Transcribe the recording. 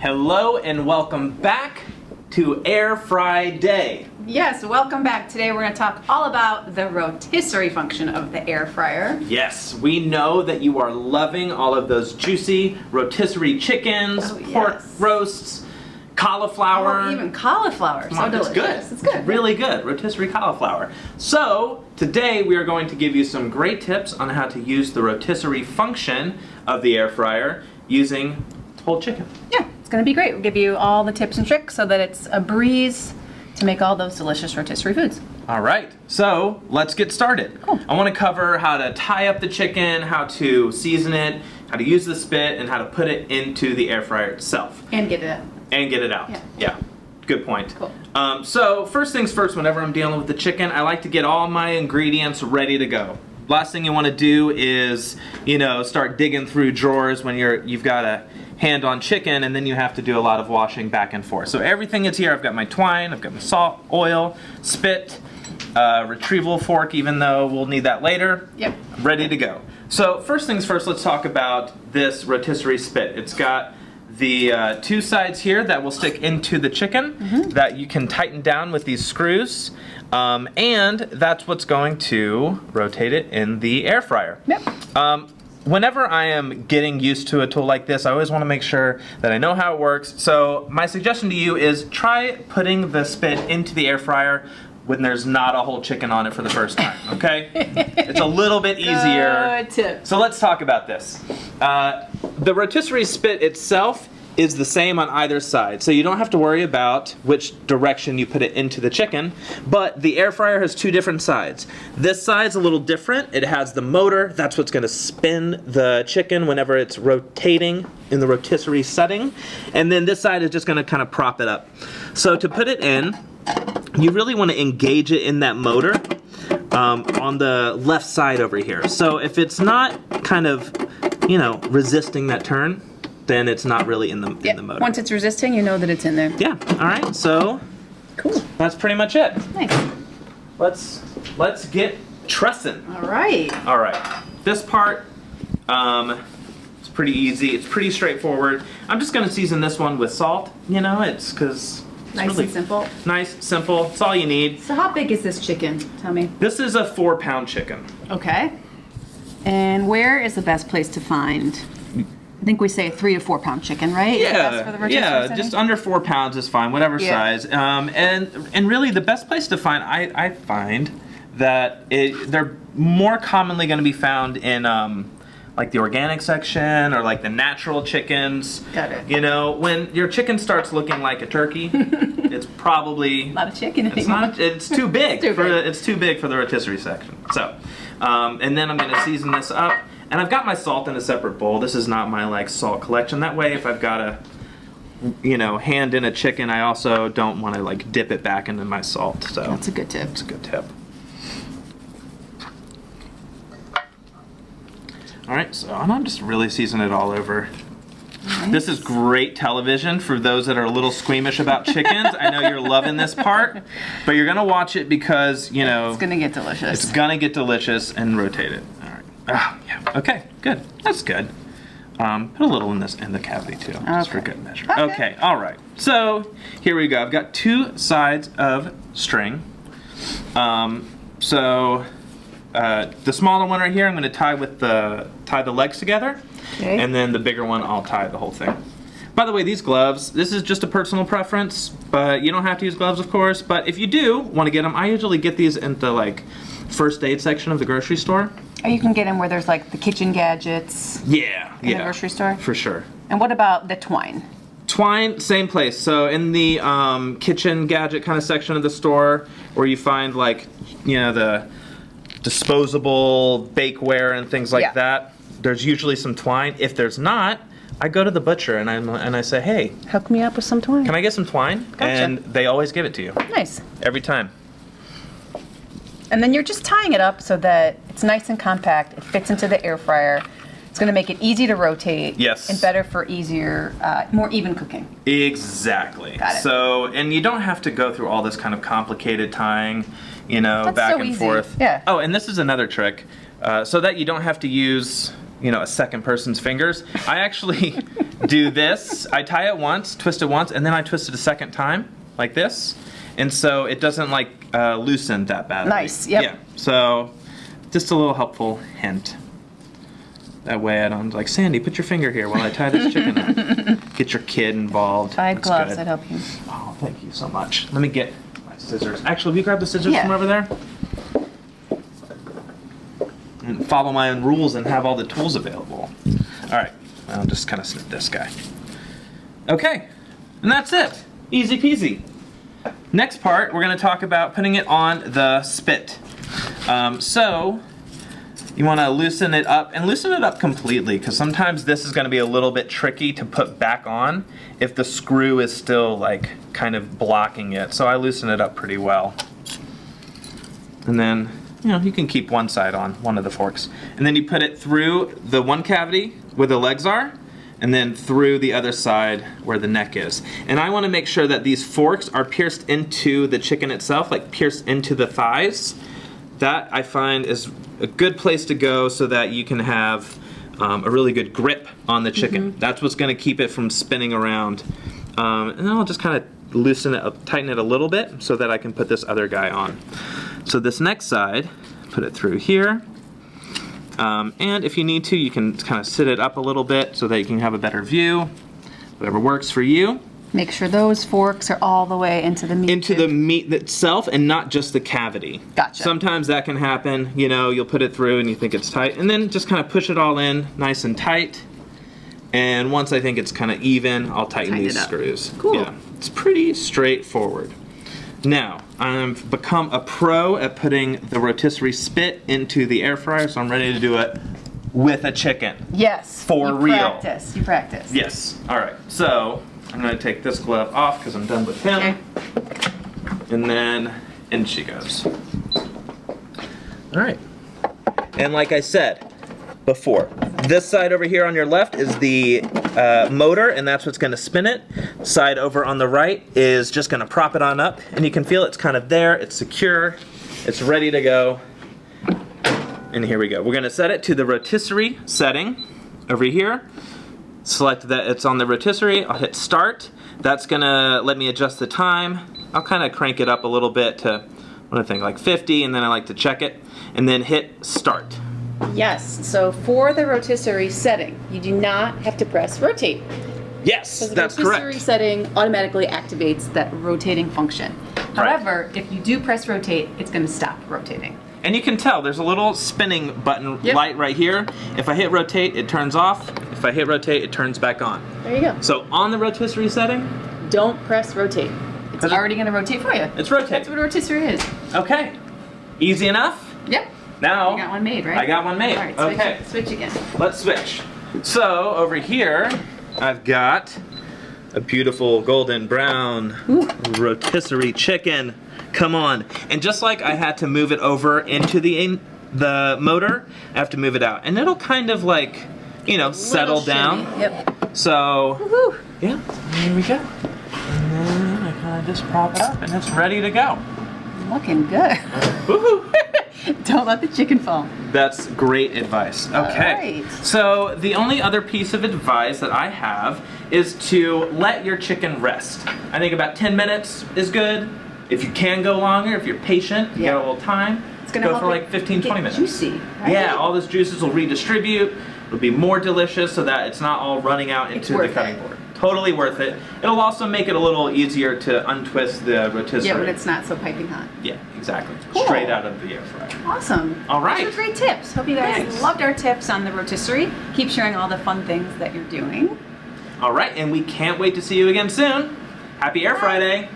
Hello and welcome back to Air Fry Day. Yes, welcome back. Today we're going to talk all about the rotisserie function of the air fryer. Yes, we know that you are loving all of those juicy rotisserie chickens, pork roasts, cauliflower. Oh, even cauliflower. So delicious. It's good. It's good. Really good. Rotisserie cauliflower. So, today we are going to give you some great tips on how to use the rotisserie function of the air fryer using whole chicken. Yeah, it's going to be great. We'll give you all the tips and tricks so that it's a breeze to make all those delicious rotisserie foods. All right, so let's get started. Cool. I want to cover how to tie up the chicken, how to season it, how to use the spit, and how to put it into the air fryer itself. And get it out. And get it out. Yeah. Good point. Cool. So first things first, whenever I'm dealing with the chicken, I like to get all my ingredients ready to go. Last thing you want to do is, start digging through drawers when you've got a hand on chicken, and then you have to do a lot of washing back and forth. So everything is here. I've got my twine, I've got my salt, oil, spit, retrieval fork, even though we'll need that later. Yep. Ready to go. So first things first, let's talk about this rotisserie spit. It's got the two sides here that will stick into the chicken that you can tighten down with these screws. And that's what's going to rotate it in the air fryer. Yep. Whenever I am getting used to a tool like this, I always want to make sure that I know how it works. So my suggestion to you is try putting the spit into the air fryer when there's not a whole chicken on it for the first time, okay? It's a little bit easier. Good tip. So let's talk about this. The rotisserie spit itself is the same on either side, so you don't have to worry about which direction you put it into the chicken, but the air fryer has two different sides. This side's a little different. It has the motor. That's what's going to spin the chicken whenever it's rotating in the rotisserie setting, and then this side is just going to kind of prop it up. So to put it in, you really want to engage it in that motor on the left side over here. So if it's not kind of, resisting that turn, then it's not really in the motor. Once it's resisting, you know that it's in there. Yeah. All right. So Cool. that's pretty much it. Nice. Let's get trussing. All right. All right. This part it's pretty easy. It's pretty straightforward. I'm just going to season this one with salt. It's because it's Nice really and simple. Nice, simple. It's all you need. So how big is this chicken? Tell me. This is a 4-pound chicken. Okay. And where is the best place to find? I think we say a 3 to 4 pound chicken, right? Is it best for the rotisserie setting? Just under 4 pounds is fine, whatever size. And really the best place to find, I find that they're more commonly going to be found in like the organic section or like the natural chickens. Got it. When your chicken starts looking like a turkey, it's probably A lot of chicken anymore. It's too big. It's too big for the rotisserie section. So, and then I'm going to season this up. And I've got my salt in a separate bowl. This is not my salt collection. That way, if I've got a, hand in a chicken, I also don't want to dip it back into my salt. So That's a good tip. It's a good tip. All right, so I'm just really seasoning it all over. Nice. This is great television for those that are a little squeamish about chickens. I know you're loving this part, but you're gonna watch it because it's gonna get delicious. It's gonna get delicious and rotate it. All right. Yeah. Okay. Good. That's good. Put a little in the cavity too, just for good measure. Okay. All right. So here we go. I've got two sides of string. The smaller one right here, I'm going to tie the legs together, and then the bigger one, I'll tie the whole thing. By the way, these gloves, this is just a personal preference, but you don't have to use gloves, of course. But if you do want to get them, I usually get these in the first aid section of the grocery store. Or you can get them where there's the kitchen gadgets. Yeah, in the grocery store. For sure. And what about the twine? Twine, same place. So in the kitchen gadget kind of section of the store, where you find the disposable bakeware and things like that, there's usually some twine. If there's not, I go to the butcher and I say, hey, hook me up with some twine. Can I get some twine? Gotcha. And they always give it to you. Nice. Every time. And then you're just tying it up so that it's nice and compact. It fits into the air fryer. It's going to make it easy to rotate. Yes. And better for more even cooking. Exactly. Got it. So, and you don't have to go through all this kind of complicated tying, That's back so and easy. forth. Yeah. Oh, and this is another trick. So that you don't have to use a second person's fingers. I actually do this. I tie it once, twist it once, and then I twist it a second time, like this. And so it doesn't like loosen that badly. Nice, yep. Yeah, so just a little helpful hint. That way I don't like, Sandy, put your finger here while I tie this chicken up. Get your kid involved. 5 That's gloves, good. I'd help you. Oh, thank you so much. Let me get my scissors. Actually, will you grab the scissors Yeah. from over there? And follow my own rules and have all the tools available. All right, I'll just kind of snip this guy. Okay, and that's it. Easy peasy. Next part, we're going to talk about putting it on the spit. So you want to loosen it up, and loosen it up completely, because sometimes this is going to be a little bit tricky to put back on if the screw is still like kind of blocking it. So I loosen it up pretty well. And then, you can keep one side on, one of the forks. And then you put it through the one cavity where the legs are, and then through the other side where the neck is. And I want to make sure that these forks are pierced into the chicken itself, like pierced into the thighs. That I find is a good place to go so that you can have a really good grip on the chicken. That's what's going to keep it from spinning around. And then I'll just kind of loosen it up, tighten it a little bit so that I can put this other guy on. So this next side, put it through here. And if you need to, you can kind of sit it up a little bit so that you can have a better view. Whatever works for you. Make sure those forks are all the way into the meat. Into the meat itself and not just the cavity. Gotcha. Sometimes that can happen. You'll put it through and you think it's tight. And then just kind of push it all in nice and tight. And once I think it's kind of even, I'll tighten these screws. Cool. Yeah, it's pretty straightforward. Now, I've become a pro at putting the rotisserie spit into the air fryer, so I'm ready to do it with a chicken. Yes. For real. You practice. Yes. All right. So I'm going to take this glove off because I'm done with him. Okay. And then in she goes. All right. And like I said before, this side over here on your left is the motor, and that's what's going to spin it. Side over on the right is just going to prop it on up, and you can feel it's kind of there. It's secure. It's ready to go. And here we go. We're going to set it to the rotisserie setting over here. Select that it's on the rotisserie. I'll hit start. That's going to let me adjust the time. I'll kind of crank it up a little bit to, what do I think, like 50, and then I like to check it. And then hit start. Yes, so for the rotisserie setting, you do not have to press rotate. Yes, The that's rotisserie correct. setting automatically activates that rotating function. However, if you do press rotate, it's going to stop rotating. And you can tell there's a little spinning button Yep. light right here. If I hit rotate, it turns off. If I hit rotate, it turns back on. There you go. So on the rotisserie setting, Don't press rotate. It's already going to rotate for you. it's rotate. That's what a rotisserie is. Okay. Easy enough? Yep. Now, You got one made, right? I got one made. All right, switch, Okay. switch again. Let's switch. So over here, I've got a beautiful golden brown rotisserie chicken. Come on. And just like I had to move it over into the motor, I have to move it out. And it'll kind of like, settle down. Shimmy. Yep. So, Woohoo. yeah, here we go. And then I kind of just prop it up and it's ready to go. Looking good. Woohoo! Don't let the chicken fall. That's great advice. Okay. right. So the only other piece of advice that I have is to let your chicken rest. I think about 10 minutes is good. If you can go longer, if you're patient, you Yeah. got a little time, It's gonna go help for it like 15, get 20 minutes. juicy, right? Yeah, all those juices will redistribute. It'll be more delicious so that it's not all running out into the worth cutting it. board. Totally worth it. It'll also make it a little easier to untwist the rotisserie. Yeah, when it's not so piping hot. Yeah, exactly. Cool. Straight out of the air fryer. Awesome. All right. Those are great tips. Hope you guys Thanks. loved our tips on the rotisserie. Keep sharing all the fun things that you're doing. All right, and we can't wait to see you again soon. Happy Air Friday.